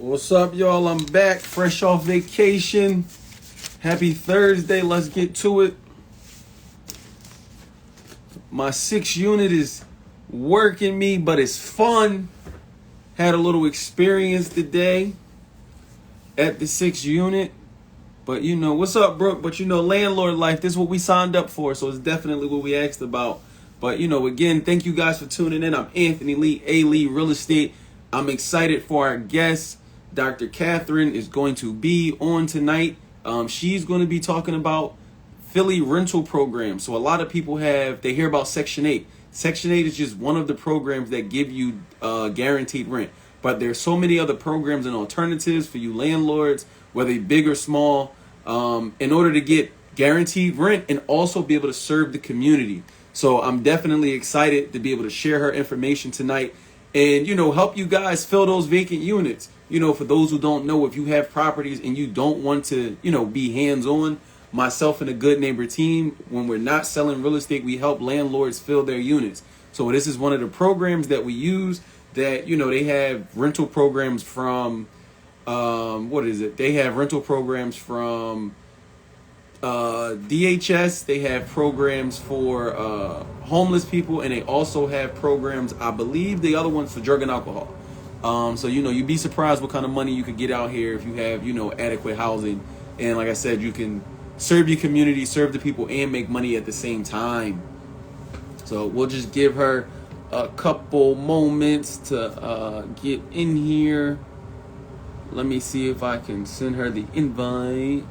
What's up, y'all? I'm back, fresh off vacation. Happy Thursday. Let's get to it. My 6th unit is working me, but it's fun. Had a little experience today at the 6th unit. But what's up, Brooke? But landlord life, this is what we signed up for, so it's definitely what we asked about. But again, thank you guys for tuning in. I'm Anthony Lee, A. Lee Real Estate. I'm excited for our guest. Dr. Catherine is going to be on tonight. She's going to be talking about Philly rental programs. So a lot of people they hear about Section 8. Section 8 is just one of the programs that give you guaranteed rent. But there's so many other programs and alternatives for you landlords, whether you're big or small, in order to get guaranteed rent and also be able to serve the community. So I'm definitely excited to be able to share her information tonight and, help you guys fill those vacant units. For those who don't know, if you have properties and you don't want to, be hands-on, myself and a Good Neighbor team, when we're not selling real estate, we help landlords fill their units. So this is one of the programs that we use that, they have rental programs from, They have rental programs from DHS. They have programs for homeless people, and they also have programs, I believe the other one's for drug and alcohol. So you'd be surprised what kind of money you could get out here if you have adequate housing, and like I said, you can serve your community, serve the people, and make money at the same time. So we'll just give her a couple moments to get in here. Let me see if I can send her the invite.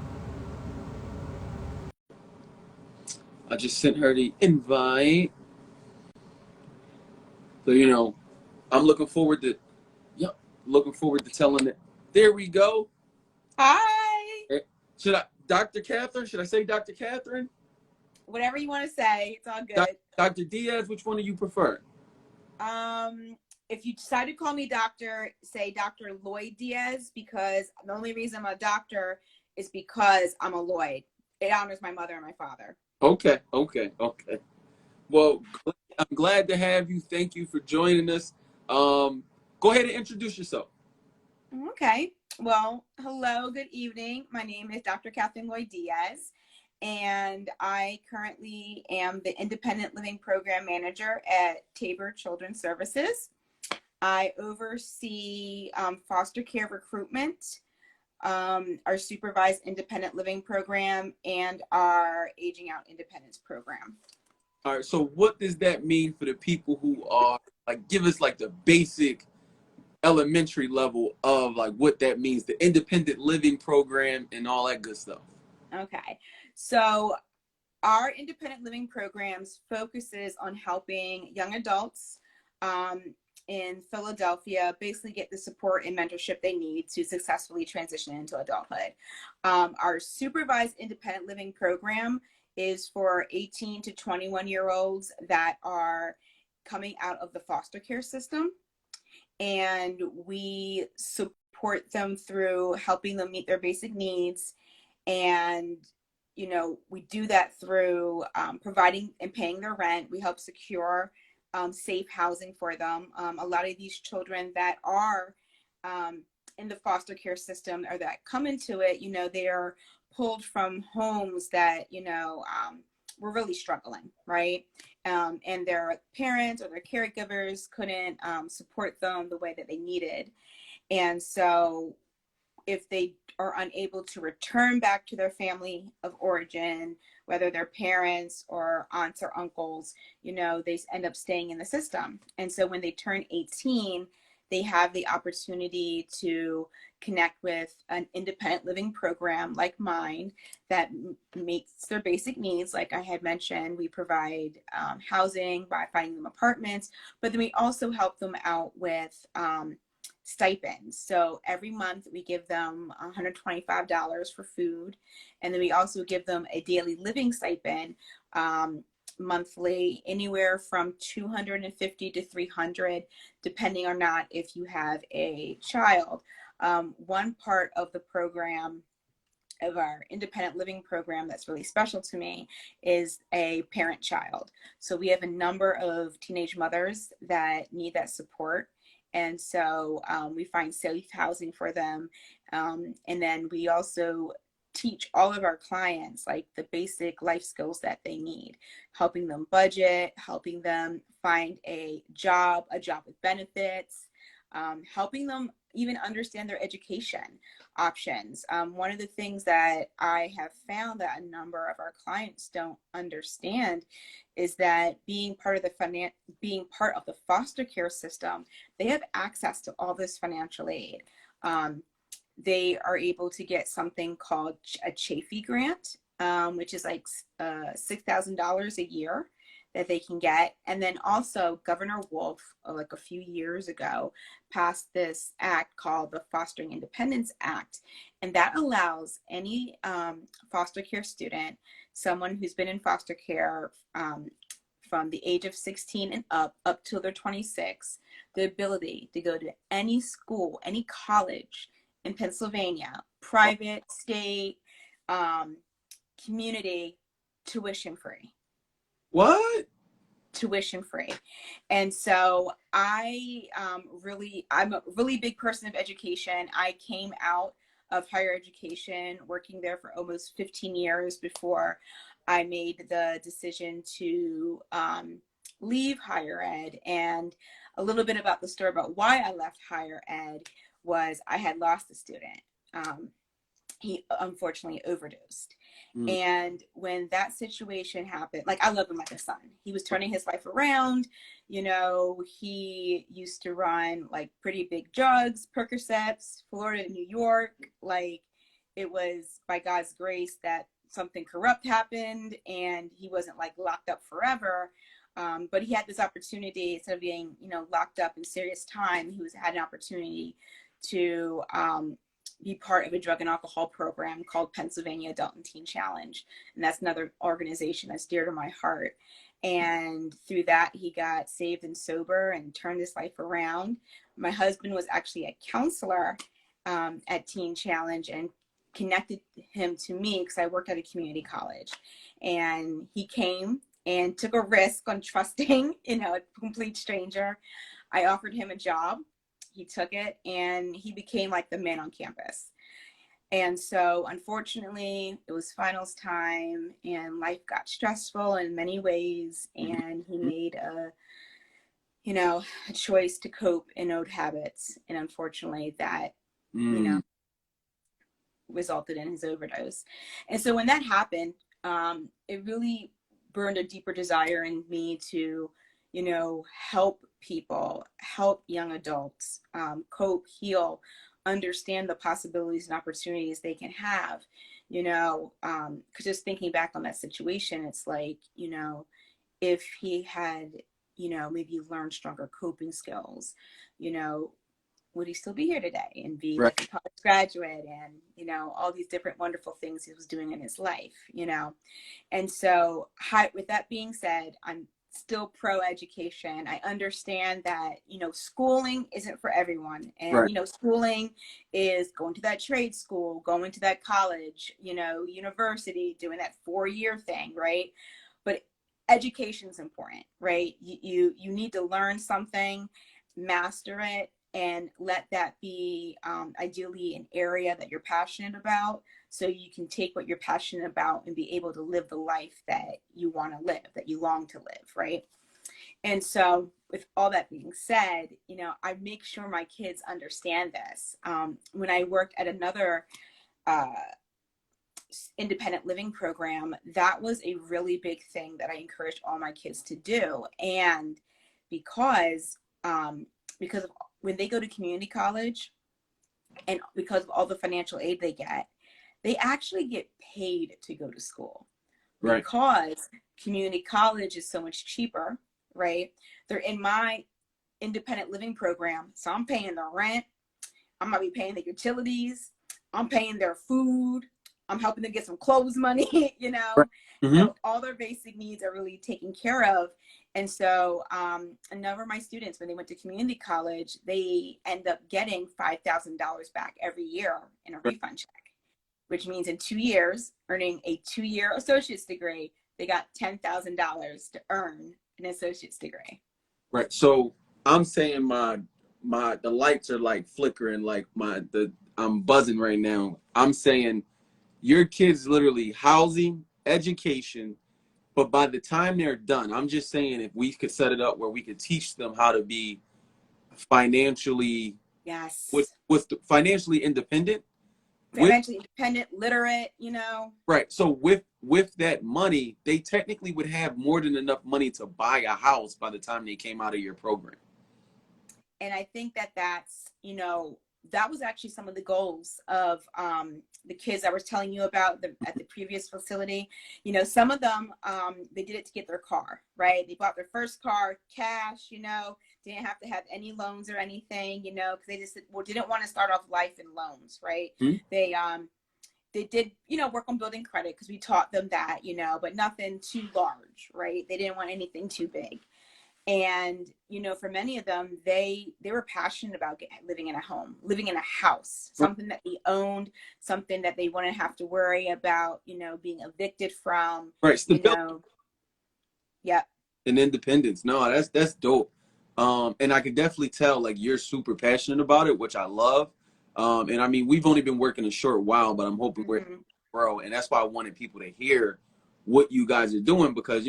I just sent her the invite. So I'm looking forward to telling it. There we go. Hi. Dr. Catherine? Should I say Dr. Catherine? Whatever you want to say, it's all good. Dr. Diaz, which one do you prefer? If you decide to call me doctor, say Dr. Lloyd Diaz, because the only reason I'm a doctor is because I'm a Lloyd. It honors my mother and my father. Okay. Well, I'm glad to have you. Thank you for joining us. Go ahead and introduce yourself. Okay. Well, hello, good evening. My name is Dr. Catherine Lloyd Diaz, and I currently am the Independent Living Program Manager at Tabor Children's Services. I oversee foster care recruitment, our Supervised Independent Living Program, and our Aging Out Independence Program. All right, so what does that mean for the people who are, give us the basic elementary level of what that means, the independent living program and all that good stuff. Okay, so our independent living programs focuses on helping young adults in Philadelphia basically get the support and mentorship they need to successfully transition into adulthood. Our Supervised Independent Living Program is for 18 to 21-year-olds that are coming out of the foster care system. And we support them through helping them meet their basic needs. And, we do that through providing and paying their rent. We help secure safe housing for them. A lot of these children that are in the foster care system or that come into it, they are pulled from homes that, were really struggling, right? And their parents or their caregivers couldn't support them the way that they needed. And so if they are unable to return back to their family of origin, whether they're parents or aunts or uncles, they end up staying in the system. And so when they turn 18, they have the opportunity to connect with an independent living program like mine that meets their basic needs. Like I had mentioned, we provide housing by finding them apartments, but then we also help them out with stipends. So every month we give them $125 for food, and then we also give them a daily living stipend monthly, anywhere from $250 to $300, depending or not if you have a child. One part of the program, of our independent living program, that's really special to me is a parent-child. So we have a number of teenage mothers that need that support, And so we find safe housing for them. And then we also teach all of our clients like the basic life skills that they need, helping them budget, helping them find a job with benefits, helping them even understand their education options. One of the things that I have found that a number of our clients don't understand is that being part of the foster care system, they have access to all this financial aid. They are able to get something called a Chafee grant, which is like $6,000 a year that they can get. And then also Governor Wolf, like a few years ago, passed this act called the Fostering Independence Act. And that allows any foster care student, someone who's been in foster care from the age of 16 and up till they're 26, the ability to go to any school, any college in Pennsylvania, private, state, community, tuition free. What? Tuition free. And so I'm a really big person of education. I came out of higher education, working there for almost 15 years before I made the decision to leave higher ed. And a little bit about the story about why I left higher ed was I had lost a student. He unfortunately overdosed. And when that situation happened, like I love him like a son. He was turning his life around. You know, he used to run like pretty big drugs, Percocets, Florida, New York. Like it was by God's grace that something corrupt happened and he wasn't like locked up forever. But he had this opportunity, instead of being, you know, locked up in serious time, had an opportunity to be part of a drug and alcohol program called Pennsylvania Adult and Teen Challenge. And that's another organization that's dear to my heart. And through that, he got saved and sober and turned his life around. My husband was actually a counselor at Teen Challenge and connected him to me because I worked at a community college. And he came and took a risk on trusting, you know, a complete stranger. I offered him a job. He took it and he became like the man on campus. And so unfortunately it was finals time and life got stressful in many ways. And he made a choice to cope in old habits. And unfortunately that, you know, resulted in his overdose. And so when that happened, it really burned a deeper desire in me to, you know, help people, help young adults cope, heal, understand the possibilities and opportunities they can have, you know, because just thinking back on that situation, it's like, you know, if he had, you know, maybe learned stronger coping skills, you know, would he still be here today and be Right. like a college graduate and, you know, all these different wonderful things he was doing in his life, you know? And so with that being said, I'm still pro education. I understand that, you know, schooling isn't for everyone. And, Right. you know, schooling is going to that trade school, going to that college, you know, university, doing that 4-year thing, right? But education is important, right? You need to learn something, master it, and let that be ideally an area that you're passionate about, so you can take what you're passionate about and be able to live the life that you want to live, that you long to live, right? And so with all that being said, you know, I make sure my kids understand this. When I worked at another independent living program, that was a really big thing that I encouraged all my kids to do. And because of when they go to community college and because of all the financial aid they get, they actually get paid to go to school. Right. Because community college is so much cheaper, right? They're in my independent living program, so I'm paying their rent, I'm gonna be paying the utilities, I'm paying their food, I'm helping them get some clothes money, you know? Right. Mm-hmm. So all their basic needs are really taken care of. And so a number of my students, when they went to community college, they end up getting $5,000 back every year in a refund check, which means in 2 years, earning a 2-year associate's degree, they got $10,000 to earn an associate's degree. Right. So I'm saying the lights are like flickering, like I'm buzzing right now. I'm saying your kids literally housing, education, but by the time they're done, I'm just saying if we could set it up where we could teach them how to be financially Yes. financially independent with Financially independent, literate, right. So with that money, they technically would have more than enough money to buy a house by the time they came out of your program. And I think that's, that was actually some of the goals of the kids I was telling you about at the previous facility. Some of them, they did it to get their car, right? They bought their first car cash, didn't have to have any loans or anything, because they just didn't want to start off life in loans, right? Hmm? They did, work on building credit because we taught them that, but nothing too large, right? They didn't want anything too big. And, for many of them, they were passionate about living in a home, living in a house, something that they owned, something that they wouldn't have to worry about, being evicted from, Right. Stability. Yep. And independence. No, that's dope. And I can definitely tell like you're super passionate about it, which I love. And I mean, we've only been working a short while, but I'm hoping we're grow. And that's why I wanted people to hear what you guys are doing because,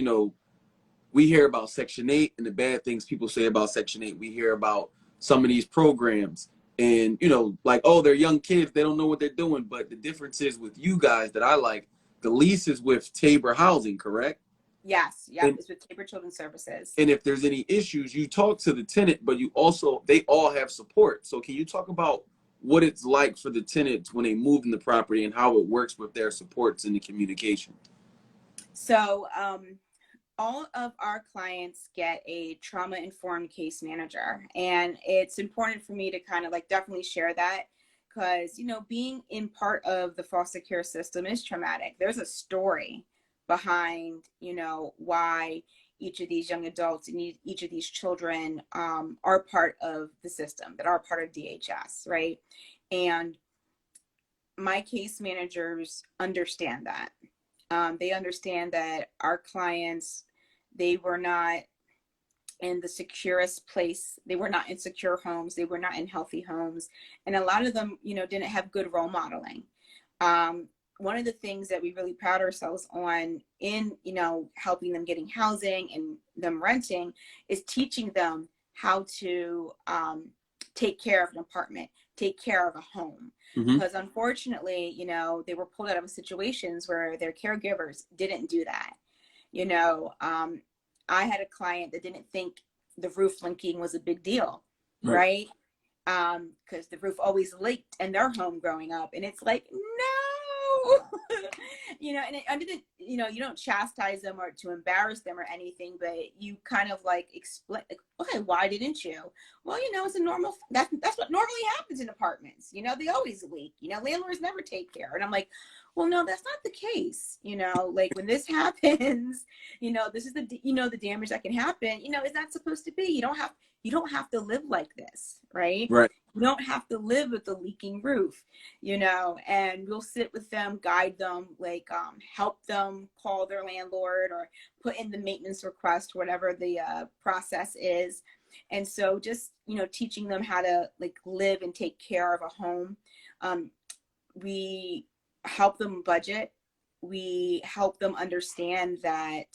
we hear about Section 8 and the bad things people say about Section 8. We hear about some of these programs and, like, oh, they're young kids. They don't know what they're doing. But the difference is with you guys that I like, the lease is with Tabor Housing, correct? Yes. Yeah. It's with Tabor Children's Services. And if there's any issues, you talk to the tenant, but they all have support. So can you talk about what it's like for the tenants when they move in the property and how it works with their supports and the communication? So, all of our clients get a trauma-informed case manager. And it's important for me to kind of definitely share that because, being in part of the foster care system is traumatic. There's a story behind, why each of these young adults and each of these children are part of the system, that are part of DHS, right? And my case managers understand that. They understand that our clients, they were not in the securest place. They were not in secure homes. They were not in healthy homes. And a lot of them, didn't have good role modeling. One of the things that we really pride ourselves on in, helping them getting housing and them renting is teaching them how to take care of an apartment, take care of a home. Because unfortunately, they were pulled out of situations where their caregivers didn't do that. I had a client that didn't think the roof leaking was a big deal, right? Because the roof always leaked in their home growing up. And it's like, no, and under the, you don't chastise them or to embarrass them or anything, but you kind of explain, okay, why didn't you? Well, it's a normal, that's what normally happens in apartments. They always leak, landlords never take care. And I'm like, well, no, that's not the case. When this happens, this is the damage that can happen, is not supposed to be. You don't have to live like this, right? Right. You don't have to live with a leaking roof, and we'll sit with them, guide them, help them call their landlord or put in the maintenance request, whatever the process is. And so just, teaching them how to live and take care of a home. We help them budget. We help them understand that,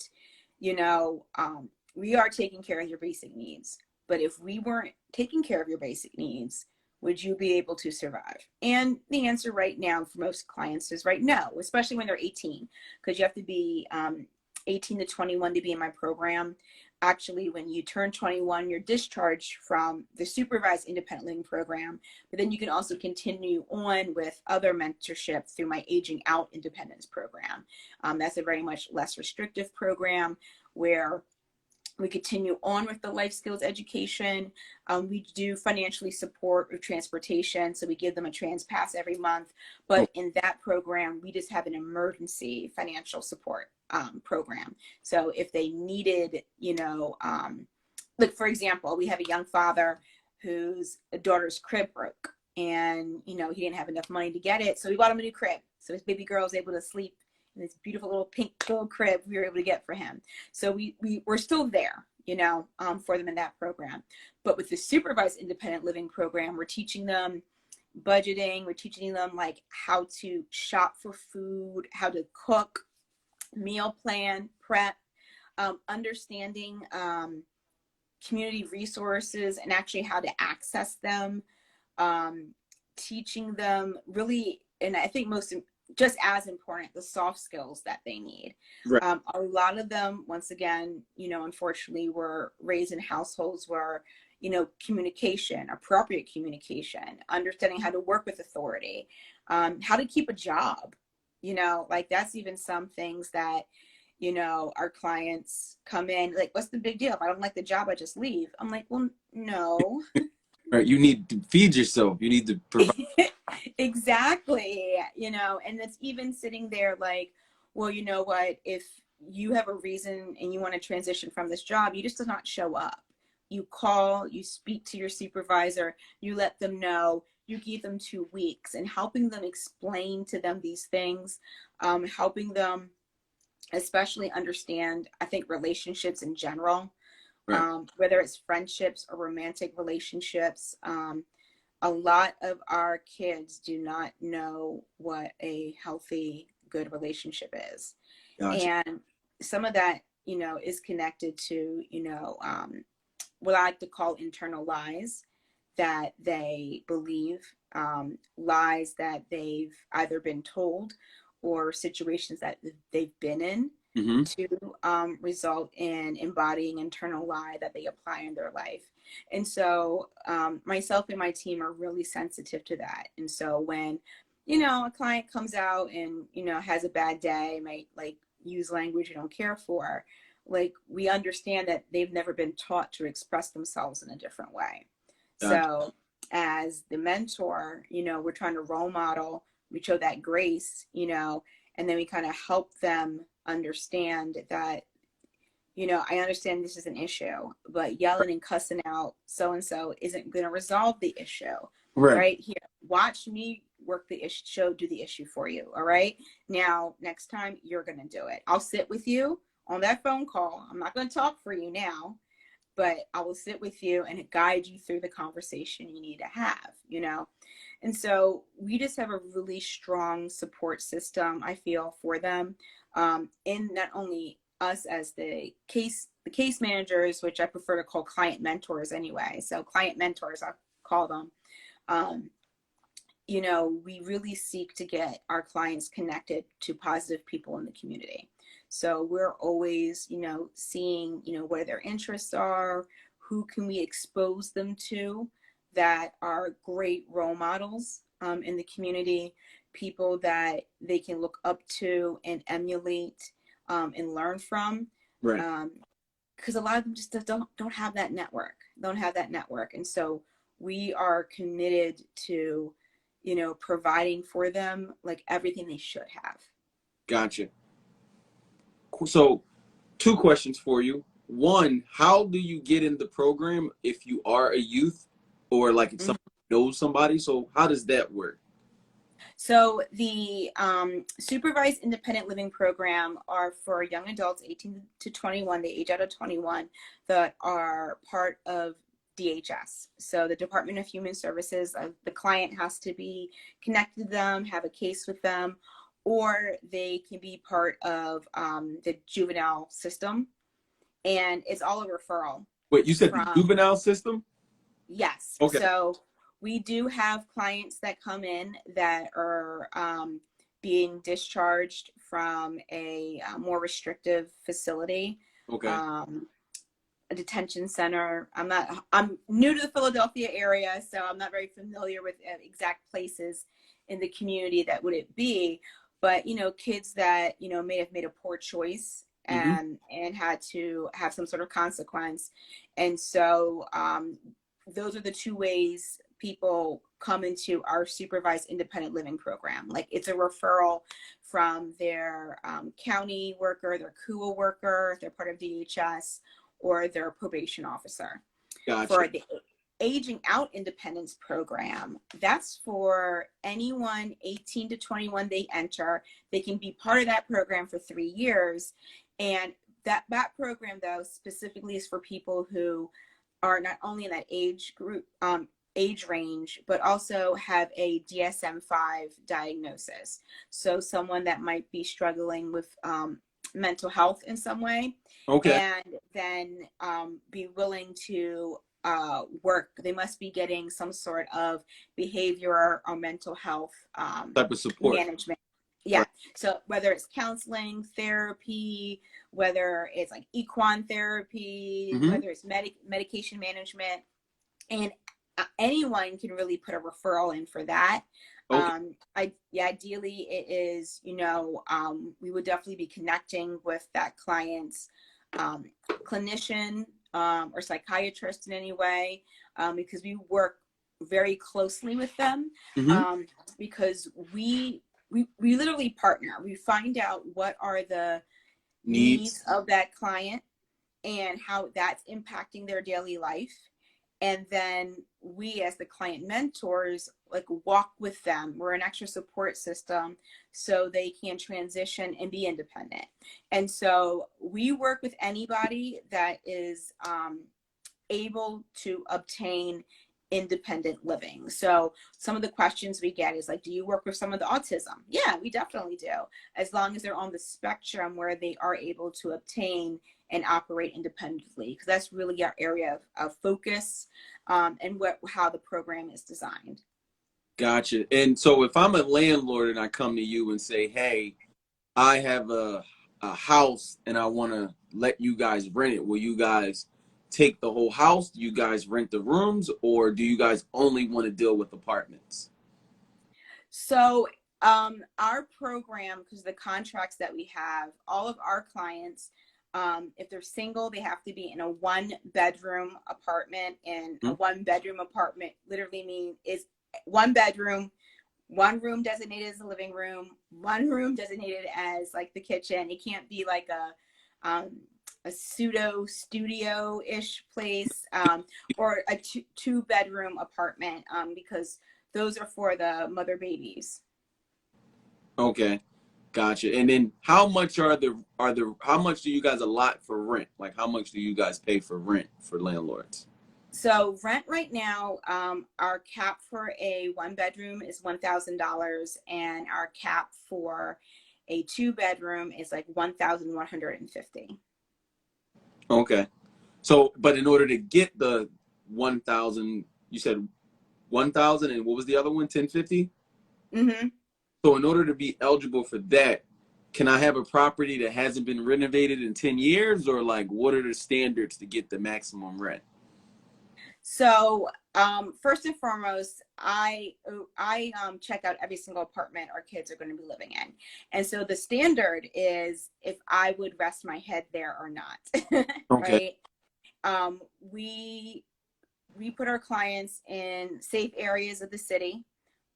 we are taking care of your basic needs. But if we weren't taking care of your basic needs, would you be able to survive? And the answer right now for most clients is right no, especially when they're 18, because you have to be 18 to 21 to be in my program. Actually, when you turn 21, you're discharged from the Supervised Independent Living program, but then you can also continue on with other mentorship through my Aging Out Independence program. That's a very much less restrictive program where we continue on with the life skills education. We do financially support with transportation. So we give them a trans pass every month. But in that program, we just have an emergency financial support program. So if they needed, for example, we have a young father whose daughter's crib broke and, he didn't have enough money to get it. So we bought him a new crib. So his baby girl is able to sleep this beautiful little pink little crib we were able to get for him. So we're still there, you know, for them in that program. But with the supervised independent living program, we're teaching them budgeting. We're teaching them like how to shop for food, how to cook, meal plan, prep, understanding community resources and actually how to access them, teaching them really, and I think most just as important, the soft skills that they need. Right. A lot of them, once again, you know, unfortunately, were raised in households where, you know, communication, appropriate communication, understanding how to work with authority, how to keep a job, you know, like that's even some things that, you know, our clients come in like, what's the big deal? If I don't like the job, I just leave. I'm like, well, no. Right. You need to feed yourself. You need to provide. Exactly. You know, and it's even sitting there like, well, you know what, if you have a reason and you want to transition from this job, you just do not show up. You call, you speak to your supervisor, you let them know, you give them 2 weeks, and helping them explain to them these things, helping them especially understand, I think, relationships in general, Right. whether it's friendships or romantic relationships. A lot of our kids do not know what a healthy, good relationship is. Gotcha. And some of that, you know, is connected to, you know, what I like to call internal lies that they believe, lies that they've either been told or situations that they've been in Mm-hmm. to result in embodying internal lie that they apply in their life. And so myself and my team are really sensitive to that. And so when, you know, a client comes out and, you know, has a bad day, might like use language you don't care for, like we understand that they've never been taught to express themselves in a different way. Gotcha. So as the mentor, you know, we're trying to role model, we show that grace, you know, and then we kind of help them understand that, you know, I understand this is an issue, but yelling and cussing out so-and-so isn't going to resolve the issue. Right. Right here, watch me work the issue, do the issue for you. All right. Now, next time you're going to do it. I'll sit with you on that phone call. I'm not going to talk for you now, but I will sit with you and guide you through the conversation you need to have, you know? And so we just have a really strong support system, I feel, for them. In not only us as the case managers, which I prefer to call client mentors anyway. So client mentors, I call them. You know, we really seek to get our clients connected to positive people in the community. So we're always, you know, seeing, you know, where their interests are, who can we expose them to that are great role models in the community, people that they can look up to and emulate and learn from. Right. Because a lot of them just don't have that network, And so we are committed to, you know, providing for them like everything they should have. Gotcha. So, 2 questions for you. One, how do you get in the program if you are a youth or like if somebody knows somebody? So, how does that work? So the supervised independent living program are for young adults 18 to 21, they age out of 21, that are part of DHS. So the Department of Human Services, the client has to be connected to them, have a case with them, or they can be part of the juvenile system. And it's all a referral. Wait, you said the From, juvenile system? yes. Okay. So we do have clients that come in that are being discharged from a more restrictive facility, Okay. a detention center. I'm new to the Philadelphia area, so I'm not very familiar with exact places in the community that would it be. But, you know, kids that, you know, may have made a poor choice and had to have some sort of consequence. And so those are the 2 ways people come into our supervised independent living program. Like it's a referral from their county worker, their CUA worker, if they're part of DHS, or their probation officer. Gotcha. For aging out independence program, that's for anyone 18 to 21. They enter, they can be part of that program for 3 years. And that program, though, specifically is for people who are not only in that age group, age range, but also have a DSM-5 diagnosis. So someone that might be struggling with mental health in some way, Okay. and then be willing to work. They must be getting some sort of behavior or mental health Type of support. management. Yeah. Right. So whether it's counseling, therapy, whether it's like equine therapy, Mm-hmm. whether it's medication management, and anyone can really put a referral in for that. Okay. Ideally it is, we would definitely be connecting with that client's clinician or psychiatrist in any way, because we work very closely with them, Mm-hmm. because we literally partner. We find out what are the needs Needs. of that client and how that's impacting their daily life. And then we, as the client mentors, like walk with them. We're an extra support system so they can transition and be independent. And so we work with anybody that is able to obtain independent living. So some of the questions we get is like, do you work with some of the autism? Yeah, we definitely do, as long as they're on the spectrum where they are able to obtain and operate independently, because that's really our area of focus, and how the program is designed. Gotcha. And so if I'm a landlord and I come to you and say, hey, I have a house and I want to let you guys rent it, will you guys take the whole house? Do you guys rent the rooms, or do you guys only want to deal with apartments? So our program, because the contracts that we have, all of our clients, if they're single, they have to be in a 1-bedroom apartment. And a 1-bedroom apartment literally means is 1 bedroom, 1 room designated as a living room, 1 room designated as like the kitchen. It can't be like a pseudo studio-ish place, or a 2-bedroom apartment, because those are for the mother babies. Okay. Gotcha. And then how much how much do you guys allot for rent? Like how much do you guys pay for rent for landlords? So rent right now, our cap for a 1-bedroom is $1,000, and our cap for a 2-bedroom is like $1,150. Okay. So, but in order to get the 1,000, you said 1,000, and what was the other one? 1050? Mm-hmm. So in order to be eligible for that, can I have a property that hasn't been renovated in 10 years, or like what are the standards to get the maximum rent? So first and foremost, I check out every single apartment our kids are going to be living in. And so the standard is if I would rest my head there or not. Okay. Right? We put our clients in safe areas of the city,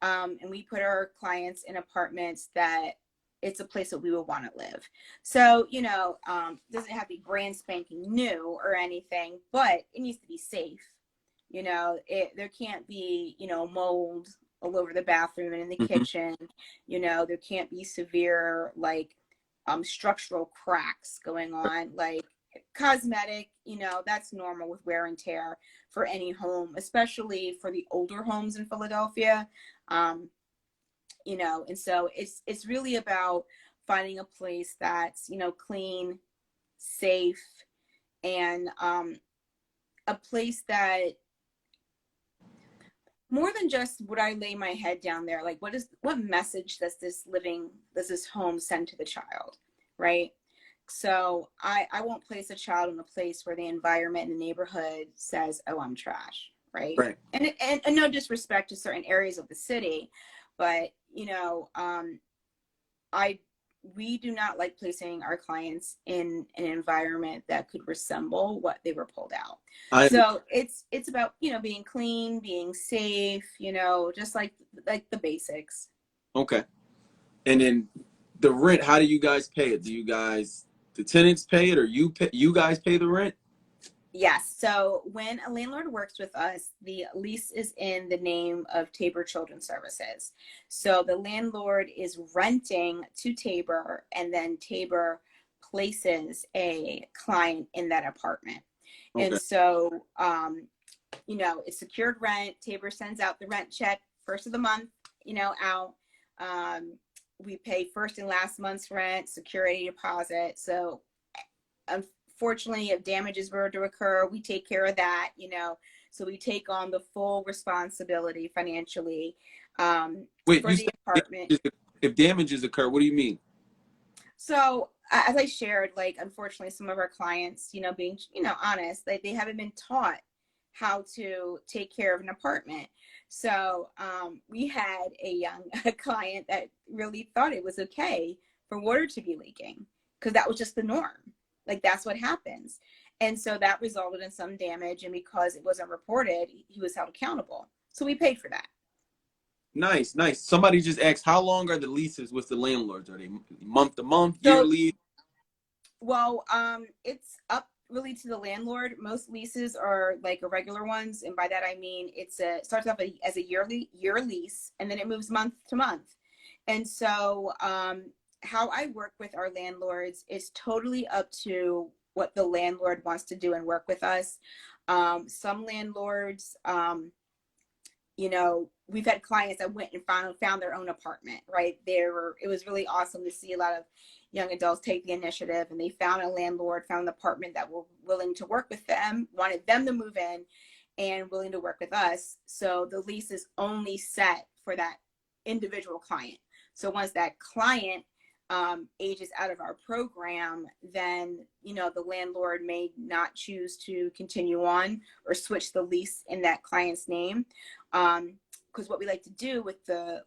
and we put our clients in apartments that it's a place that we would want to live. So, doesn't have to be brand spanking new or anything, but it needs to be safe. There can't be, mold all over the bathroom and in the Mm-hmm. kitchen. There can't be severe like structural cracks going on, like cosmetic, that's normal with wear and tear for any home, especially for the older homes in Philadelphia. And so it's really about finding a place that's, clean, safe, and a place that more than just would I lay my head down there, like what message does this home send to the child, right? So I won't place a child in a place where the environment and the neighborhood says, oh, I'm trash, right? Right. And no disrespect to certain areas of the city, but we do not like placing our clients in an environment that could resemble what they were pulled out. So it's about, being clean, being safe, just like the basics. Okay. And then the rent, how do you guys pay it? The tenants pay it, or you guys pay the rent? Yes. So when a landlord works with us, the lease is in the name of Tabor Children's Services. So the landlord is renting to Tabor, and then Tabor places a client in that apartment. And Okay. so, it's secured rent. Tabor sends out the rent check first of the month, out. We pay first and last month's rent, security deposit. So unfortunately, if damages were to occur, we take care of that, so we take on the full responsibility financially, Wait, for you the said apartment. if damages occur, what do you mean? So as I shared, like, unfortunately, some of our clients, being, honest, like, they haven't been taught how to take care of an apartment. So we had a young client that really thought it was okay for water to be leaking because that was just the norm. Like, that's what happens. And so that resulted in some damage. And because it wasn't reported, he was held accountable. So we paid for that. Nice, nice. Somebody just asked, how long are the leases with the landlords? Are they month to month, So, yearly? well, it's up really to the landlord. Most leases are like irregular ones, and by that I mean it starts off as a year lease, and then it moves month to month. And so, how I work with our landlords is totally up to what the landlord wants to do and work with us. Some landlords, we've had clients that went and found their own apartment, right? It was really awesome to see a lot of young adults take the initiative, and they found a landlord, found an apartment that were willing to work with them, wanted them to move in, and willing to work with us. So the lease is only set for that individual client. So once that client ages out of our program, then the landlord may not choose to continue on or switch the lease in that client's name. Because what we like to do with the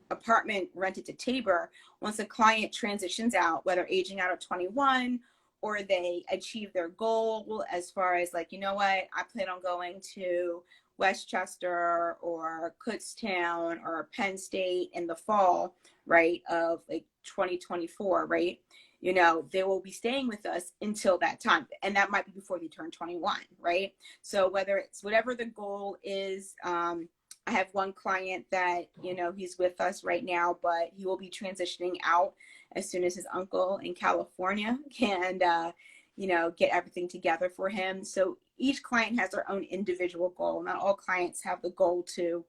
apartment rented to Tabor, once a client transitions out, whether aging out of 21 or they achieve their goal as far as, like, I plan on going to Westchester or Kutztown or Penn State in the fall, right, of like 2024, right? They will be staying with us until that time. And that might be before they turn 21, right? So whether it's whatever the goal is, I have one client that, he's with us right now, but he will be transitioning out as soon as his uncle in California can, get everything together for him. So each client has their own individual goal. Not all clients have the goal to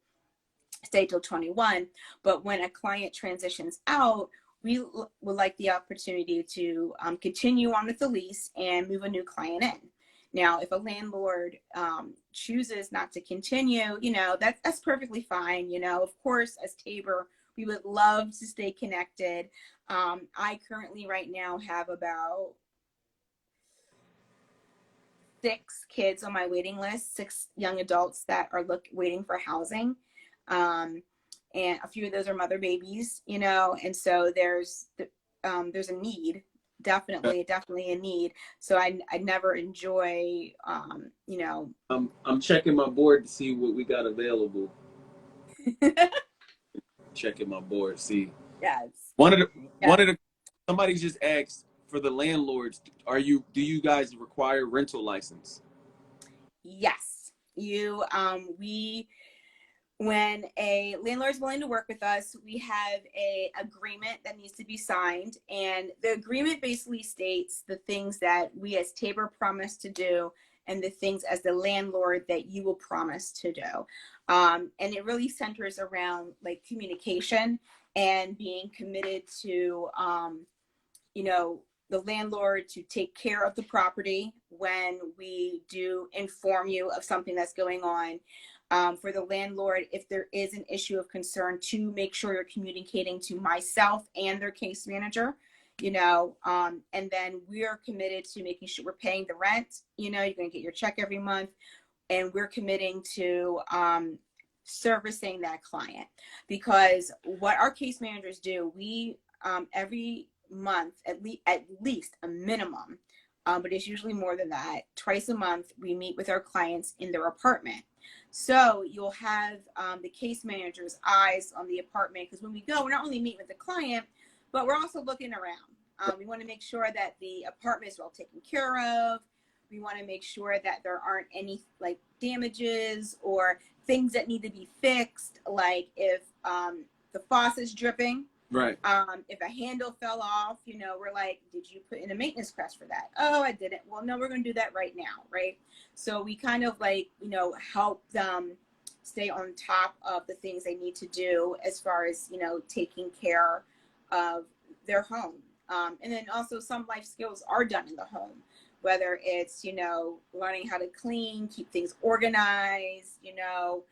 stay till 21, but when a client transitions out, we would like the opportunity to continue on with the lease and move a new client in. Now, if a landlord chooses not to continue, that's perfectly fine. Of course, as Tabor, we would love to stay connected. I currently right now have about 6 kids on my waiting list, 6 young adults that are waiting for housing. And a few of those are mother babies, and so there's a need, definitely a need. So I never enjoy, I'm checking my board to see what we got available. Checking my board, see. yes, One of the yeah, one of the somebody just asked for the landlords, do you guys require rental license? yes, we when a landlord is willing to work with us, we have a agreement that needs to be signed, and the agreement basically states the things that we as Tabor promise to do and the things as the landlord that you will promise to do. And it really centers around like communication and being committed to, the landlord to take care of the property when we do inform you of something that's going on. For the landlord, if there is an issue of concern, to make sure you're communicating to myself and their case manager, and then we are committed to making sure we're paying the rent. You're going to get your check every month, and we're committing to servicing that client, because what our case managers do, we every month, at least a minimum, but it's usually more than that, twice a month, we meet with our clients in their apartment. So you'll have the case manager's eyes on the apartment, because when we go, we're not only meeting with the client, but we're also looking around. We want to make sure that the apartment is well taken care of. We want to make sure that there aren't any like damages or things that need to be fixed. Like if the faucet's dripping, Right. if a handle fell off, you know, we're like, did you put in a maintenance request for that? Oh, I didn't. Well, no, we're going to do that right now. Right. So we kind of like, you know, help them stay on top of the things they need to do as far as, you know, taking care of their home. And then also some life skills are done in the home, whether it's, you know, learning how to clean, keep things organized, you know,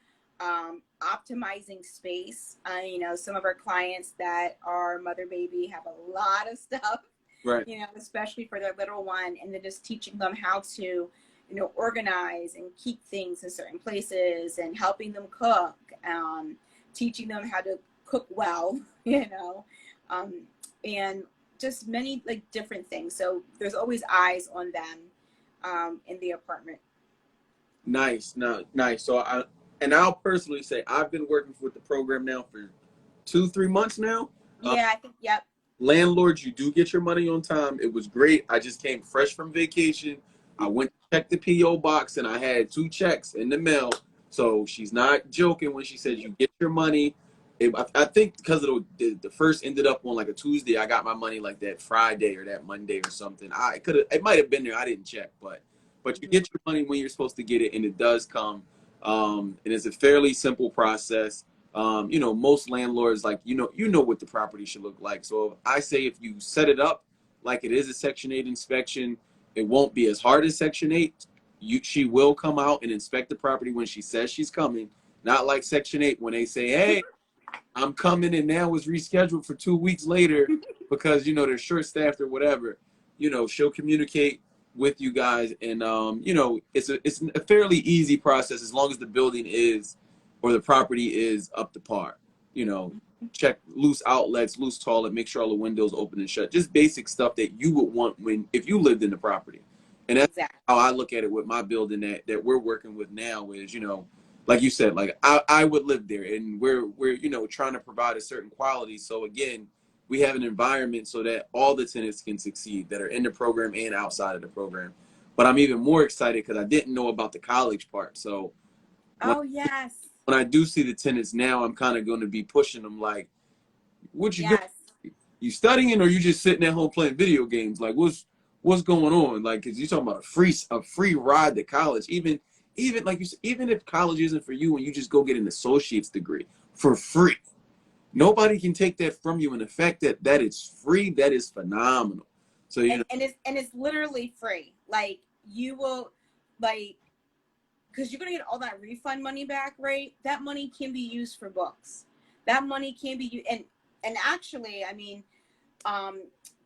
optimizing space. You know, some of our clients that are mother baby have a lot of stuff, Right. you know, especially for their little one, and then just teaching them how to, you know, organize and keep things in certain places and helping them cook, teaching them how to cook well, you know, and just many like different things. So there's always eyes on them in the apartment. Nice. No, nice. So I'll personally say I've been working with the program now for 2-3 months now. Yeah, I think, yep. Landlords, you do get your money on time. It was great. I just came fresh from vacation. I went to check the PO box and I had 2 checks in the mail. So she's not joking when she says you get your money. I think because of the first ended up on like a Tuesday, I got my money like that Friday or that Monday or something. It might have been there. I didn't check, but you get your money when you're supposed to get it, and it does come. And it's a fairly simple process. You know, most landlords, like, you know what the property should look like. So I say if you set it up like it is a Section 8 inspection, it won't be as hard as Section 8. She will come out and inspect the property when she says she's coming. Not like Section 8 when they say, hey, I'm coming, and now it's rescheduled for 2 weeks later because, you know, they're short staffed or whatever. You know, she'll communicate with you guys, and you know, it's a fairly easy process as long as the building is or the property is up to par. You know, check loose outlets, loose toilet, make sure all the windows open and shut. Just basic stuff that you would want if you lived in the property. And that's Exactly. how I look at it with my building that we're working with now is, you know, like you said, like I would live there, and we're you know, trying to provide a certain quality. So again, we have an environment so that all the tenants can succeed that are in the program and outside of the program. But I'm even more excited because I didn't know about the college part. So Oh, yes. when I do see the tenants now, I'm kind of going to be pushing them like, what you Yes. doing? You studying, or you just sitting at home playing video games? Like, what's going on? Like, because you're talking about a free ride to college. Even like you said, even if college isn't for you and you just go get an associate's degree for free, nobody can take that from you. And the fact that it's free, that is phenomenal. So you know, And it's literally free. Like you will, like, because you're gonna get all that refund money back, right? That money can be used for books. That money can be used, and actually, I mean,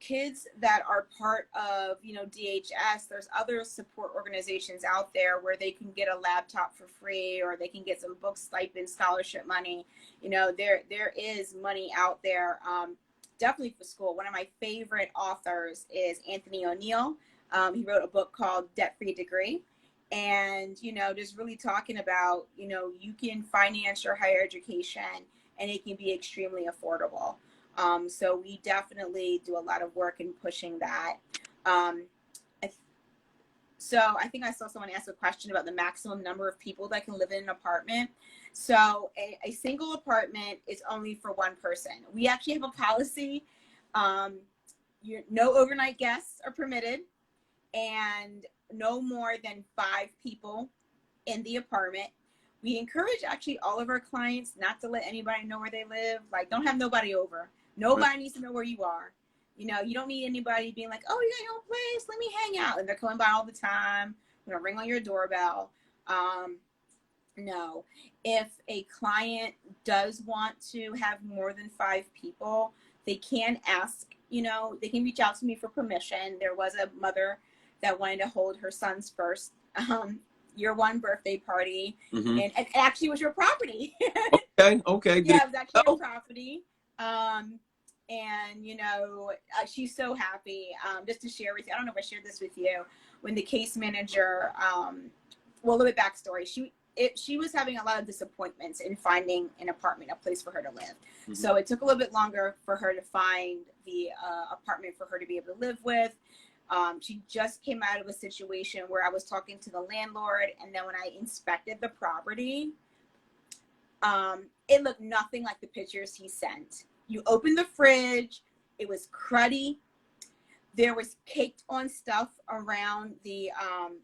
kids that are part of, you know, DHS, there's other support organizations out there where they can get a laptop for free, or they can get some book stipend, scholarship money. You know, there is money out there, definitely for school. One of my favorite authors is Anthony O'Neill. He wrote a book called Debt Free Degree. And, you know, just really talking about, you know, you can finance your higher education and it can be extremely affordable. So we definitely do a lot of work in pushing that. So I think I saw someone ask a question about the maximum number of people that can live in an apartment. So a single apartment is only for one person. We actually have a policy. No overnight guests are permitted, and no more than 5 people in the apartment. We encourage actually all of our clients not to let anybody know where they live. Like, don't have nobody over. Nobody needs to know where you are. You know, you don't need anybody being like, oh, you got your own place, let me hang out. And they're coming by all the time. You know, ring on your doorbell. No. If a client does want to have more than 5 people, they can ask, you know, they can reach out to me for permission. There was a mother that wanted to hold her son's first year 1 birthday party, and it actually was your property. Okay. Yeah, it was actually your property. And you know, she's so happy. Just to share with you, I don't know if I shared this with you. When the case manager, well, a little bit backstory. She was having a lot of disappointments in finding an apartment, a place for her to live. So it took a little bit longer for her to find the apartment for her to be able to live with. She just came out of a situation where I was talking to the landlord, and then when I inspected the property, it looked nothing like the pictures he sent. You open the fridge, it was cruddy. There was caked on stuff around the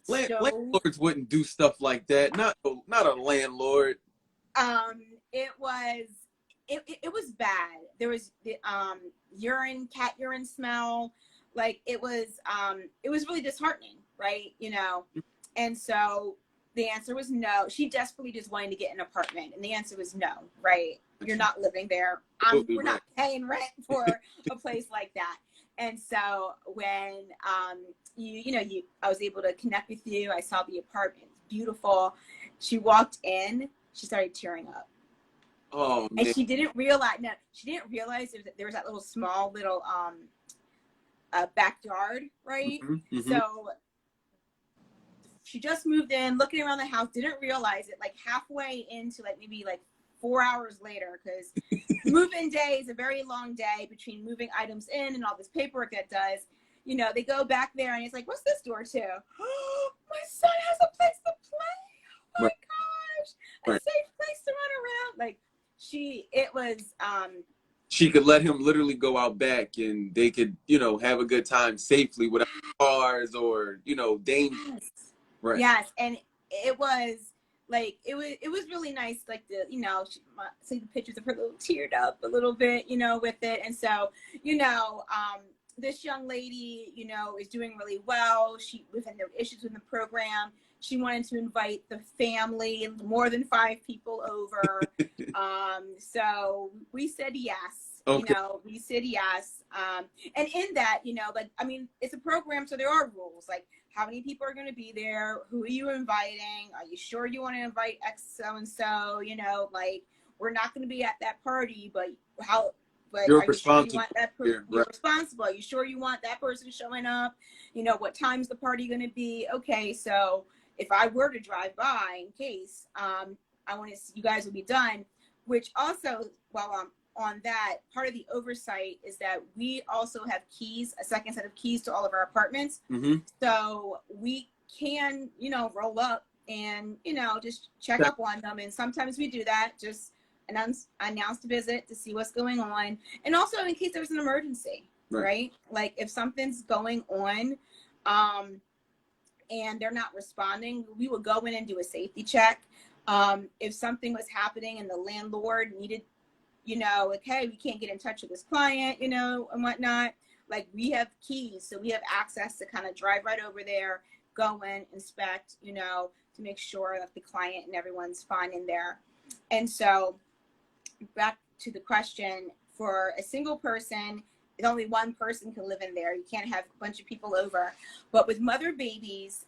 stove. Landlords wouldn't do stuff like that. Not a landlord. It was bad. There was the cat urine smell. Like it was really disheartening, right? You know, and so the answer was no. She desperately just wanted to get an apartment, and the answer was no, right? You're not living there. We're not paying rent for a place like that. And so when I was able to connect with you, I saw the apartment, beautiful. She walked in, she started tearing up. Oh, man. And she didn't realize there was that little small backyard, right? Mm-hmm, mm-hmm. So she just moved in, looking around the house, didn't realize it, like halfway into maybe 4 hours later, because move-in day is a very long day between moving items in and all this paperwork that does. You know, they go back there and it's like, what's this door to? Oh, my son has a place to play. Oh my gosh, a safe place to run around. She could let him literally go out back, and they could, have a good time safely without cars or, danger. Yes. Right. Yes, and it was it was really nice, see the pictures of her little teared up a little bit, with it. And so, this young lady, is doing really well. We've had no issues with the program. She wanted to invite the family, more than 5 people over. So we said yes. Okay. We said yes. And in that, it's a program, so there are rules, like how many people are going to be there? Who are you inviting? Are you sure you want to invite X so-and-so? We're not going to be at that party, but you're are responsible. You sure you want that person? You're responsible. Are you sure you want that person showing up? What time's the party going to be? Okay, so if I were to drive by in case, I want to see you guys will be done, which also, while I'm on that, part of the oversight is that we also have keys, a second set of keys to all of our apartments. Mm-hmm. So we can, roll up and, just check up on them. And sometimes we do that, just announce the visit to see what's going on. And also in case there's an emergency, right? Like if something's going on, and they're not responding, we will go in and do a safety check. If something was happening and the landlord needed, hey, we can't get in touch with this client, and whatnot, we have keys. So we have access to kind of drive right over there, go in, inspect, to make sure that the client and everyone's fine in there. And so back to the question, for a single person, only one person can live in there. You can't have a bunch of people over. But with mother babies,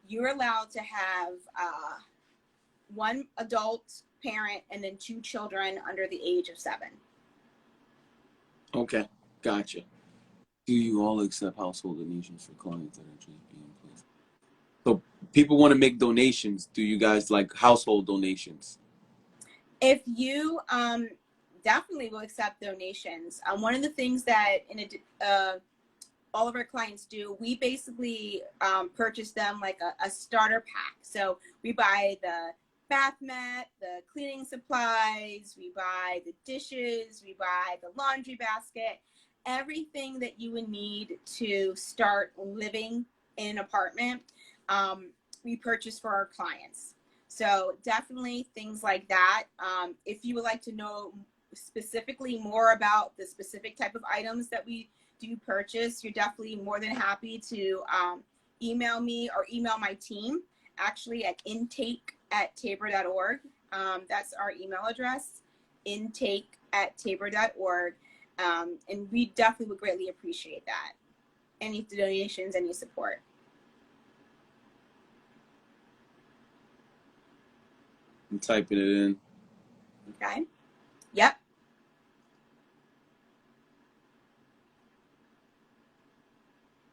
you're allowed to have one adult parent and then 2 children under the age of 7. Okay, gotcha. Do you all accept household donations for clients that are just being placed? So people want to make donations. Do you guys like household donations? If you definitely will accept donations. One of the things that all of our clients do, we basically purchase them like a starter pack. So we buy the bath mat, the cleaning supplies, we buy the dishes, we buy the laundry basket, everything that you would need to start living in an apartment, we purchase for our clients. So definitely things like that. If you would like to know specifically more about the specific type of items that we do purchase, you're definitely more than happy to email me or email my team, actually at intake@tabor.org. That's our email address, intake@tabor.org. And we definitely would greatly appreciate that. Any donations, any support. I'm typing it in. Okay. Yep.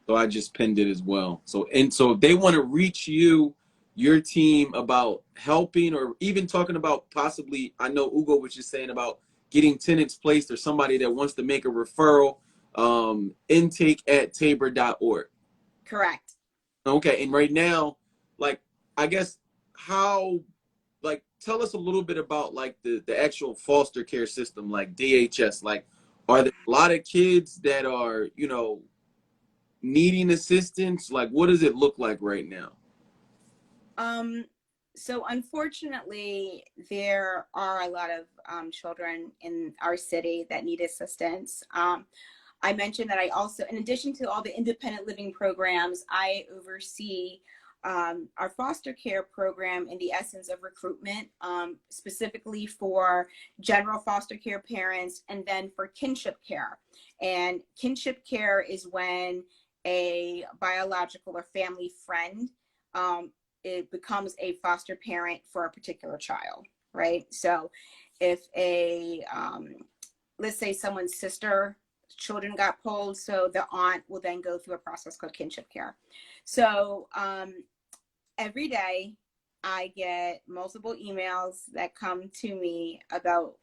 So I just pinned it as well. So if they want to reach you, your team, about helping or even talking about possibly, I know Ugo was just saying about getting tenants placed, or somebody that wants to make a referral, intake@tabor.org. Correct. Okay, and right now, like, I guess how, like, tell us a little bit about like the actual foster care system, like DHS. Like, are there a lot of kids that are, you know, needing assistance? Like, what does it look like right now? Um, so unfortunately, there are a lot of children in our city that need assistance. I mentioned that I also, in addition to all the independent living programs, I oversee our foster care program in the essence of recruitment, specifically for general foster care parents and then for kinship care. And kinship care is when a biological or family friend it becomes a foster parent for a particular child, right? So if let's say someone's sister children got pulled, so the aunt will then go through a process called kinship care. So every day I get multiple emails that come to me about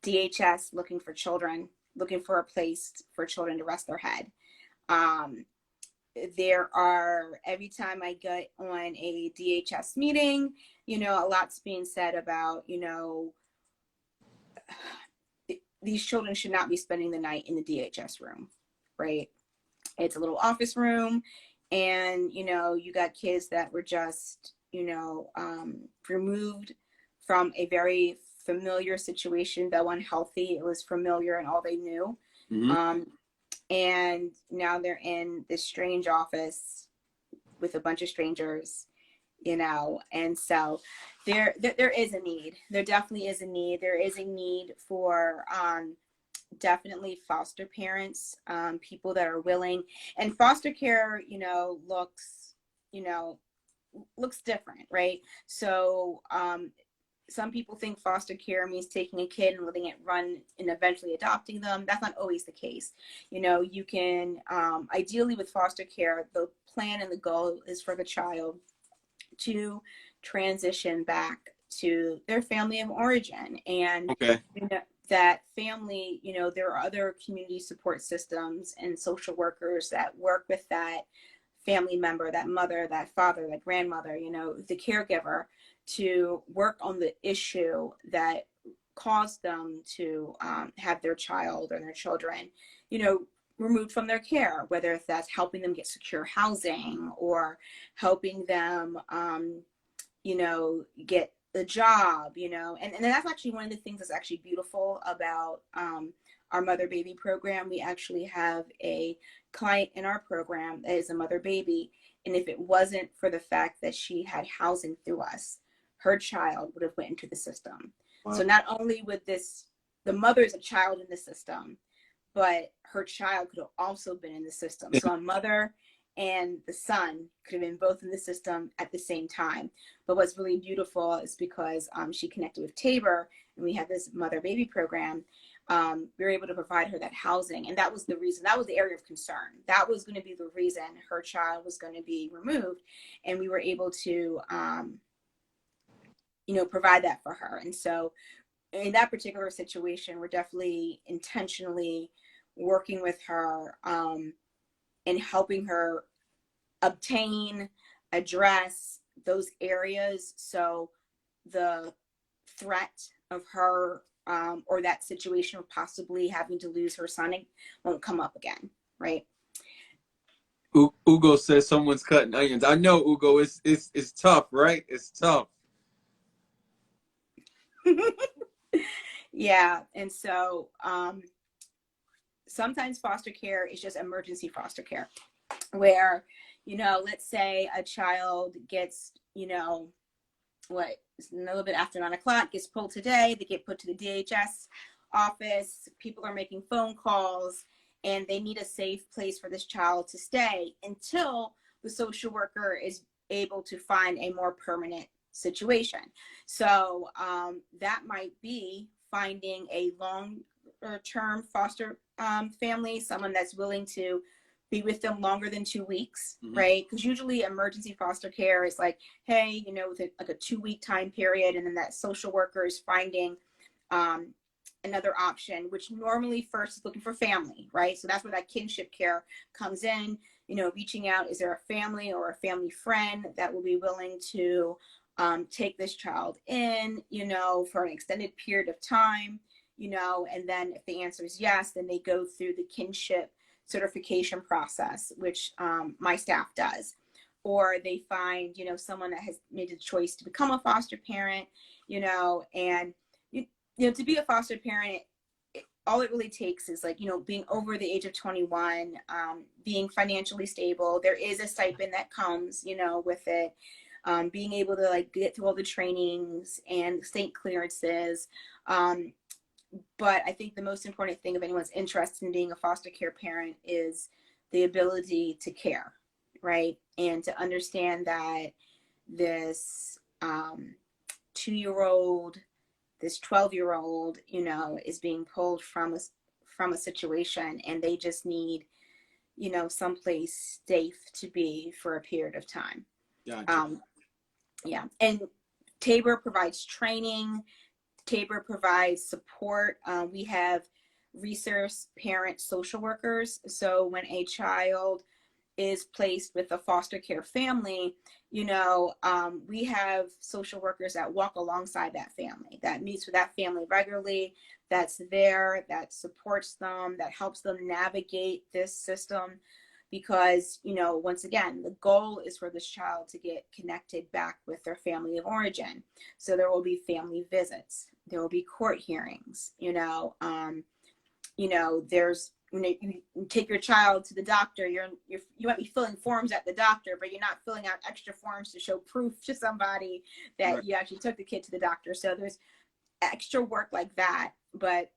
DHS looking for children, looking for a place for children to rest their head. There are, every time I get on a DHS meeting, you know, a lot's being said about, you know, these children should not be spending the night in the DHS room, right? It's a little office room, and, you know, you got kids that were just, you know, removed from a very familiar situation, though unhealthy. It was familiar and all they knew. Mm-hmm. And now they're in this strange office with a bunch of strangers, you know. And so there is a need. There definitely is a need. There is a need for definitely foster parents, people that are willing. And foster care, you know, looks different, right? So some people think foster care means taking a kid and letting it run and eventually adopting them. That's not always the case. You know, you can, ideally with foster care, the plan and the goal is for the child to transition back to their family of origin. And, Okay. you know, that family, you know, there are other community support systems and social workers that work with that family member, that mother, that father, that grandmother, you know, the caregiver, to work on the issue that caused them to have their child or their children, you know, removed from their care, whether that's helping them get secure housing or helping them, you know, get a job, you know. And that's actually one of the things that's actually beautiful about our mother baby program. We actually have a client in our program that is a mother baby. And if it wasn't for the fact that she had housing through us, her child would have went into the system. Wow. So not only would the mother is a child in the system, but her child could have also been in the system. So a mother and the son could have been both in the system at the same time. But what's really beautiful is because she connected with Tabor and we had this mother baby program, we were able to provide her that housing. And that was the reason, that was the area of concern. That was going to be the reason her child was going to be removed. And we were able to, you know, provide that for her. And so in that particular situation, we're definitely intentionally working with her and helping her obtain, address those areas so the threat of her or that situation of possibly having to lose her son won't come up again, right? Ugo says someone's cutting onions. I know, Ugo. It's tough, right? It's tough. Yeah, and so sometimes foster care is just emergency foster care, where, you know, let's say a child gets, you know, what, a little bit after 9 o'clock, gets pulled today, they get put to the DHS office, people are making phone calls, and they need a safe place for this child to stay until the social worker is able to find a more permanent situation. So that might be finding a long-term foster family, someone that's willing to be with them longer than 2 weeks, mm-hmm. right? Because usually emergency foster care is like, hey, you know, with like a 2-week time period, and then that social worker is finding another option, which normally first is looking for family, right? So that's where that kinship care comes in. reaching out, is there a family or a family friend that will be willing to take this child in, for an extended period of time, and then if the answer is yes, then they go through the kinship certification process, which my staff does. Or they find, someone that has made a choice to become a foster parent, and, to be a foster parent, all it really takes is being over the age of 21, being financially stable. There is a stipend that comes, with it, being able to get through all the trainings and state clearances. But I think the most important thing, if anyone's interested in being a foster care parent, is the ability to care, right? And to understand that this 2-year-old, this 12-year-old, is being pulled from a situation, and they just need, someplace safe to be for a period of time. Gotcha. Yeah. And Tabor provides training. Tabor provides support. We have resource parent social workers. So when a child is placed with a foster care family, we have social workers that walk alongside that family, that meets with that family regularly, that's there, that supports them, that helps them navigate this system. Because, once again, the goal is for this child to get connected back with their family of origin. So there will be family visits, there will be court hearings, there's, when you take your child to the doctor, you might be filling forms at the doctor, but you're not filling out extra forms to show proof to somebody that Right. you actually took the kid to the doctor. So there's extra work like that. But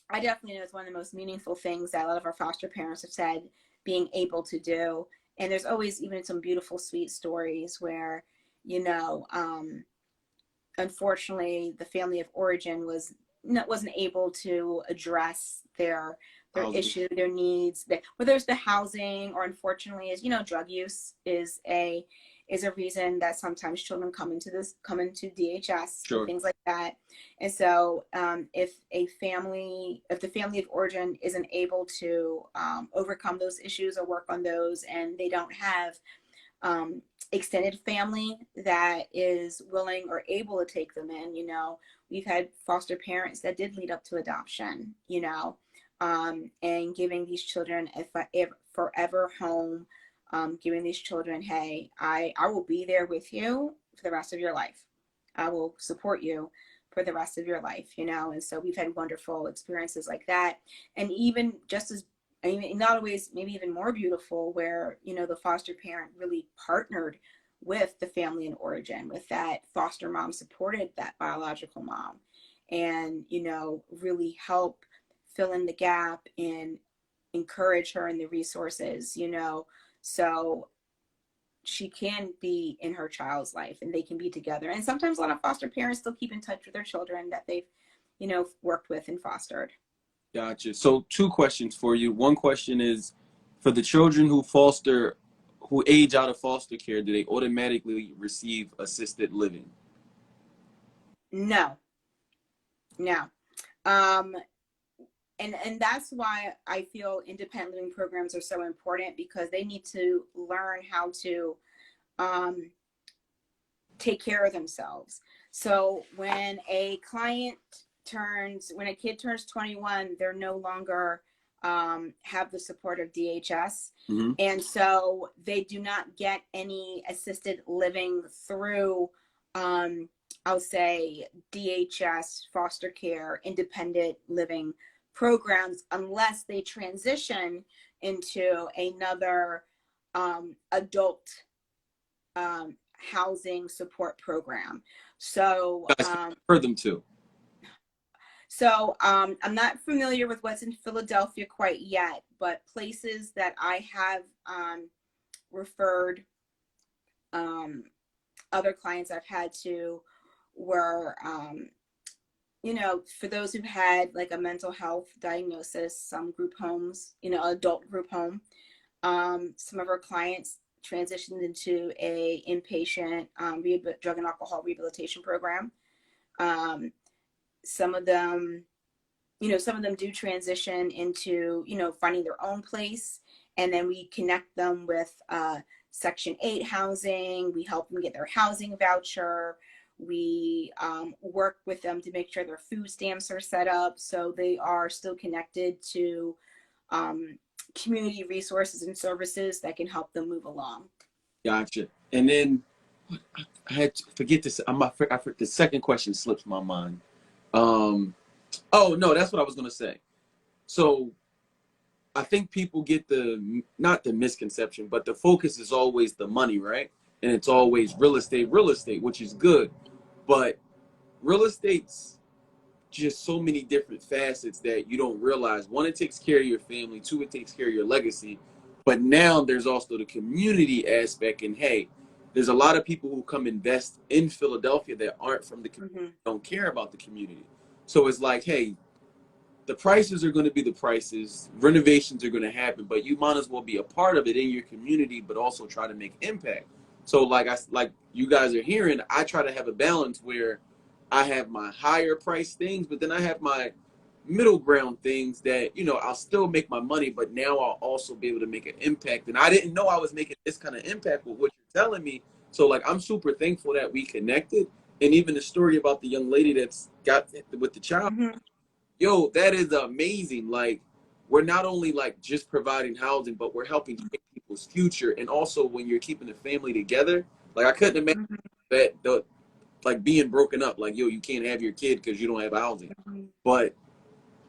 I definitely know it's one of the most meaningful things that a lot of our foster parents have said being able to do. And there's always even some beautiful, sweet stories where, unfortunately, the family of origin wasn't able to address their issue, their needs, whether it's the housing, or unfortunately, as drug use is a reason that sometimes children come into DHS. Sure. And things like that. And so if the family of origin isn't able to overcome those issues or work on those, and they don't have extended family that is willing or able to take them in, we've had foster parents that did lead up to adoption, and giving these children a forever home, giving these children, hey, I will be there with you for the rest of your life. I will support you for the rest of your life, and so we've had wonderful experiences like that. And even in a lot of ways, maybe even more beautiful, where, the foster parent really partnered with the family in origin, with that foster mom, supported that biological mom, and, really help fill in the gap and encourage her in the resources, so she can be in her child's life and they can be together. And sometimes a lot of foster parents still keep in touch with their children that they've, worked with and fostered. Gotcha. So 2 questions for you. One question is, for the children who age out of foster care, do they automatically receive assisted living? No. And that's why I feel independent living programs are so important, because they need to learn how to take care of themselves. So when a kid turns 21, they're no longer have the support of DHS. Mm-hmm. And so they do not get any assisted living through, I'll say, DHS, foster care, independent living programs, unless they transition into another adult housing support program. So For them too. So I'm not familiar with what's in Philadelphia quite yet, but places that I have referred other clients I've had to were, for those who've had like a mental health diagnosis, some group homes, adult group home. Some of our clients transitioned into a inpatient drug and alcohol rehabilitation program. Some of them do transition into, finding their own place And then we connect them with Section 8 housing. We help them get their housing voucher. We work with them to make sure their food stamps are set up so they are still connected to community resources and services that can help them move along. Gotcha. And then I had to forget this. The second question slips my mind. Oh no, that's what I was gonna say. So I think people get not the misconception, but the focus is always the money, right? And it's always real estate, which is good. But real estate's just so many different facets that you don't realize. One, it takes care of your family. Two, it takes care of your legacy. But now there's also the community aspect. And hey, there's a lot of people who come invest in Philadelphia that aren't from the community, don't care about the community. So it's like, hey, the prices are going to be the prices, renovations are going to happen, but you might as well be a part of it in your community, but also try to make impact. So like you guys are hearing, I try to have a balance where I have my higher price things, but then I have my middle ground things that, you know, I'll still make my money, but now I'll also be able to make an impact. And I didn't know I was making this kind of impact with what you're telling me. So like, I'm super thankful that we connected. And even the story about the young lady that's got with the child, yo, that is amazing. Like, we're not only like just providing housing, but we're helping shape people's future. And also when you're keeping the family together, like I couldn't imagine that like being broken up, like, yo, you can't have your kid because you don't have housing. But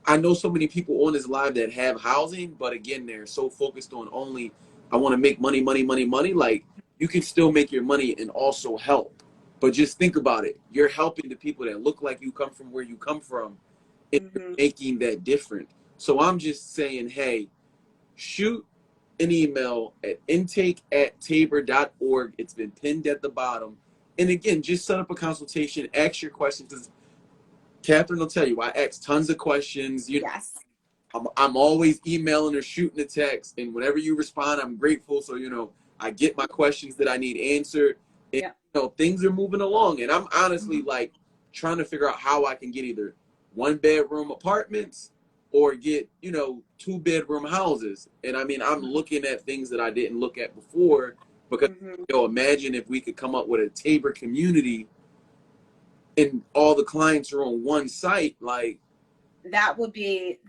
I know so many people on this live that have housing, but again, they're so focused on only, I want to make money, money, money, money. Like, you can still make your money and also help. But just think about it. You're helping the people that look like you come from where you come from, and you're making that different. So I'm just saying, hey, shoot an email at intake@tabor.org. It's been pinned at the bottom. And again, just set up a consultation, ask your questions. Catherine will tell you, I ask tons of questions. Yes. I'm always emailing or shooting a text, and whenever you respond, I'm grateful. So, you know, I get my questions that I need answered. And, you know, things are moving along. And I'm honestly like trying to figure out how I can get either 1-bedroom apartments or get, you know, 2-bedroom houses. And I mean, I'm looking at things that I didn't look at before because, you know, imagine if we could come up with a Tabor community and all the clients are on one site, like that will be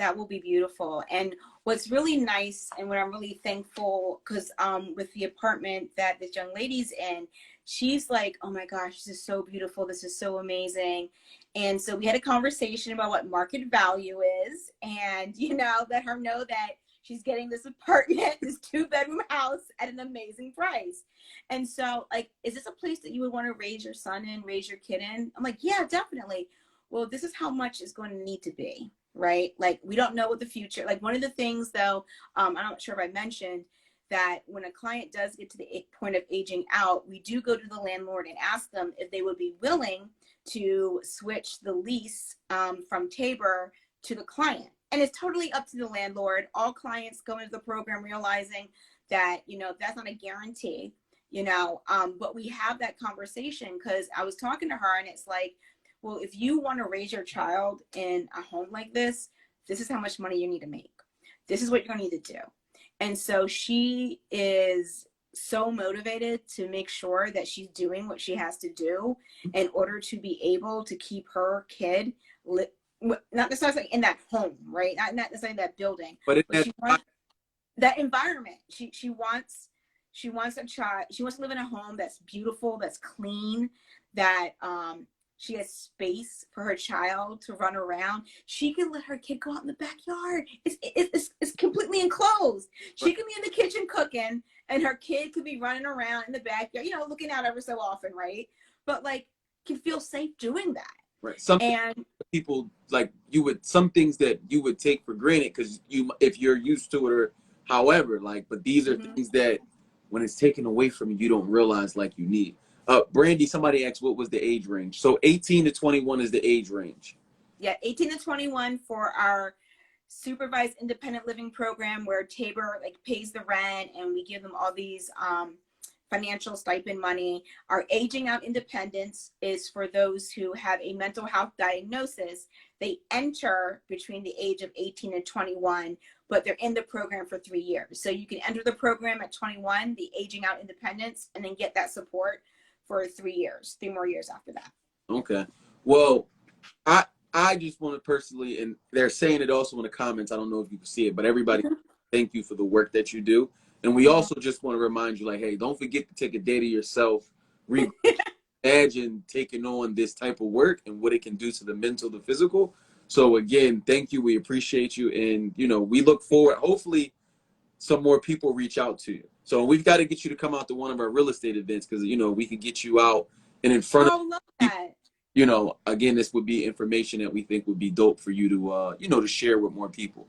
beautiful. And what's really nice and what I'm really thankful, because with the apartment that this young lady's in, she's like, oh my gosh, this is so beautiful, this is so amazing. And so we had a conversation about what market value is, and, you know, let her know that she's getting this apartment, this 2-bedroom house at an amazing price. And so, like, is this a place that you would want to raise your son in, raise your kid in? I'm like, yeah, definitely. Well, this is how much it's going to need to be, right? Like, we don't know what the future, like one of the things though, I'm not sure if I mentioned that when a client does get to the point of aging out, we do go to the landlord and ask them if they would be willing to switch the lease from Tabor to the client. And it's totally up to the landlord. All clients go into the program realizing that, you know, that's not a guarantee, you know, but we have that conversation because I was talking to her and it's like, well, if you want to raise your child in a home like this is how much money you need to make. This is what you're going to need to do. And so she is so motivated to make sure that she's doing what she has to do in order to be able to keep her kid not necessarily in that home, right? Not necessarily that building, but she wants that environment. She wants a child. She wants to live in a home that's beautiful, that's clean, that she has space for her child to run around. She can let her kid go out in the backyard. It's completely enclosed. She can be in the kitchen cooking, and her kid could be running around in the backyard, you know, looking out every so often, right? But like, can feel safe doing that. Right. Some people like some things that you would take for granted because if you're used to it or however, like, but these are things that when it's taken away from you, you don't realize like you need. Brandy, somebody asked what was the age range. So 18 to 21 is the age range. Yeah, 18 to 21 for our supervised independent living program where Tabor like pays the rent and we give them all these financial stipend money. Our aging out independence is for those who have a mental health diagnosis. They enter between the age of 18 and 21, but they're in the program for 3 years. So you can enter the program at 21, the aging out independence, and then get that support for 3 years, 3 more years after that. Okay. Well, I just want to personally, and they're saying it also in the comments, I don't know if you can see it, but everybody, thank you for the work that you do. And we also just want to remind you, like, hey, don't forget to take a day to yourself. Imagine taking on this type of work and what it can do to the mental, the physical. So again, thank you. We appreciate you. And, you know, we look forward, hopefully some more people reach out to you. So we've got to get you to come out to one of our real estate events because, you know, we can get you out and in front of love that. You know, again, this would be information that we think would be dope for you to, you know, to share with more people.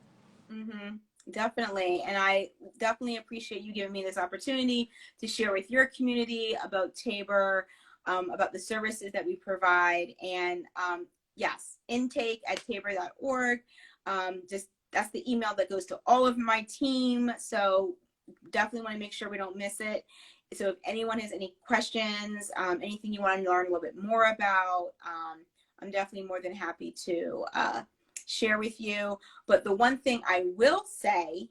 Mm-hmm. Definitely. And I definitely appreciate you giving me this opportunity to share with your community about Tabor, about the services that we provide. And yes, intake@tabor.org. Just that's the email that goes to all of my team. So definitely want to make sure we don't miss it. So if anyone has any questions, anything you want to learn a little bit more about, I'm definitely more than happy to share with you. But the one thing I will say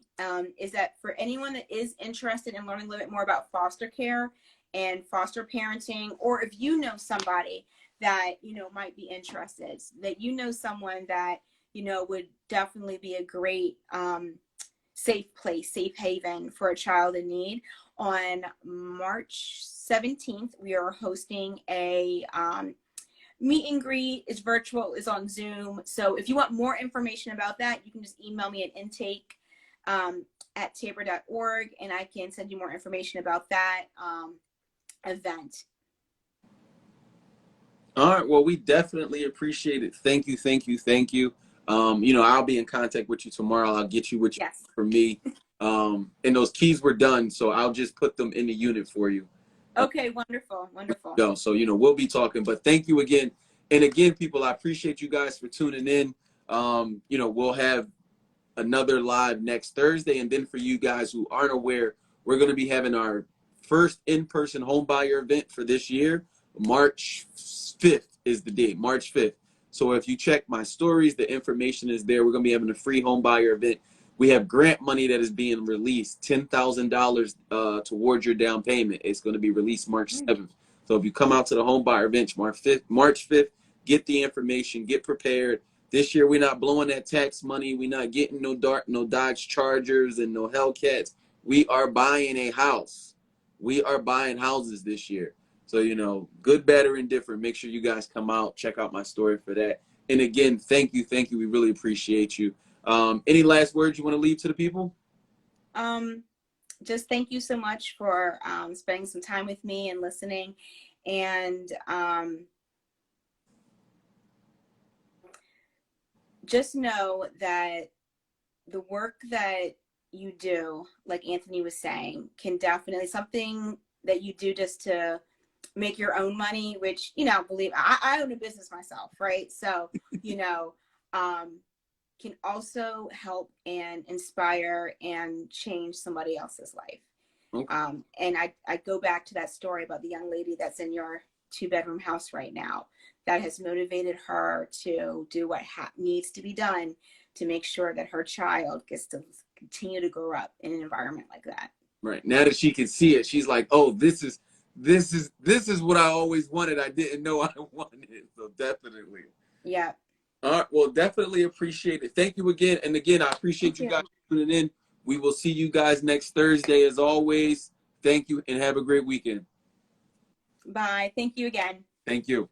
is that for anyone that is interested in learning a little bit more about foster care and foster parenting, or if you know somebody that, you know, might be interested, that you know someone that, you know, would definitely be a great safe place, safe haven for a child in need. On March 17th, we are hosting a meet and greet. It's virtual, is on Zoom. So if you want more information about that, you can just email me at intake@tabor.org, and I can send you more information about that event. All right. Well, we definitely appreciate it. Thank you. Thank you. Thank you. You know, I'll be in contact with you tomorrow. I'll get you what you Yes. for me. And those keys were done, so I'll just put them in the unit for you. Okay, wonderful, wonderful. Go. So, you know, we'll be talking, but thank you again. And again, people, I appreciate you guys for tuning in. You know, we'll have another live next Thursday. And then for you guys who aren't aware, we're going to be having our first in-person home buyer event for this year. March 5th is the date, March 5th. So if you check my stories, the information is there. We're going to be having a free home buyer event. We have grant money that is being released, $10,000 towards your down payment. It's going to be released March 7th. So if you come out to the home buyer event March 5th, get the information, get prepared. This year, we're not blowing that tax money. We're not getting no Dodge Chargers and no Hellcats. We are buying a house. We are buying houses this year. So, you know, good, bad, or indifferent, make sure you guys come out, check out my story for that. And again, thank you. Thank you. We really appreciate you. Any last words you want to leave to the people? Just thank you so much for spending some time with me and listening. And just know that the work that you do, like Anthony was saying, can definitely something that you do just to make your own money, which, you know, believe I own a business myself, right? So, you know, can also help and inspire and change somebody else's life. Okay. And I go back to that story about the young lady that's in your 2-bedroom house right now that has motivated her to do what needs to be done to make sure that her child gets to continue to grow up in an environment like that. Right. Now that she can see it, she's like, oh, this is what I always wanted. I didn't know I wanted it. So definitely. Yeah. All right. Well, definitely appreciate it. Thank you again. And again, I appreciate you guys tuning in. We will see you guys next Thursday as always. Thank you and have a great weekend. Bye. Thank you again. Thank you.